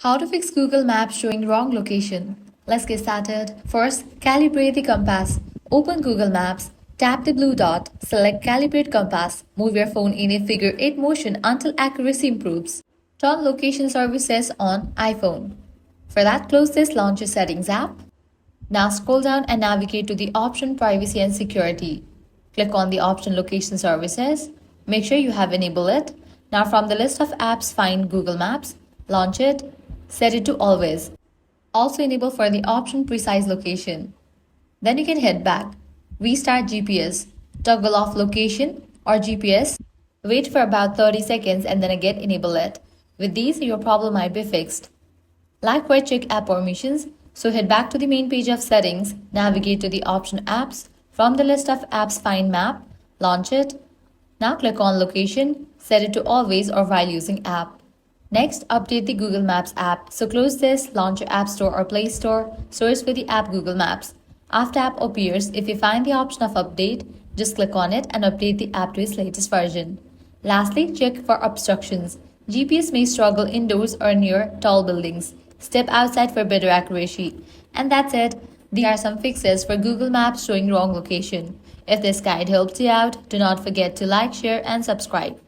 How to fix Google Maps showing wrong location. Let's get started. First, calibrate the compass. Open Google Maps, tap the blue dot, select Calibrate Compass. Move your phone in a figure 8 motion until accuracy improves. Turn location services on iPhone. For that, close this Launcher Settings app. Now scroll down and navigate to the option Privacy and Security. Click on the option Location Services. Make sure you have enabled it. Now from the list of apps, find Google Maps, launch it, set it to always. Also enable for the option Precise Location. Then you can head back. Restart GPS. Toggle off location or GPS. Wait for about 30 seconds and then again enable it. With these, your problem might be fixed. Likewise, check app permissions. So head back to the main page of settings, navigate to the option apps. From the list of apps, find map, launch it. Now click on location, set it to always or while using app. Next, update the Google Maps app. So close this, launch your App Store or Play Store, search for the app Google Maps. After app appears, if you find the option of update, just click on it and update the app to its latest version. Lastly, check for obstructions. GPS may struggle indoors or near tall buildings. Step outside for better accuracy. And that's it. These are some fixes for Google Maps showing wrong location. If this guide helped you out, do not forget to like, share, and subscribe.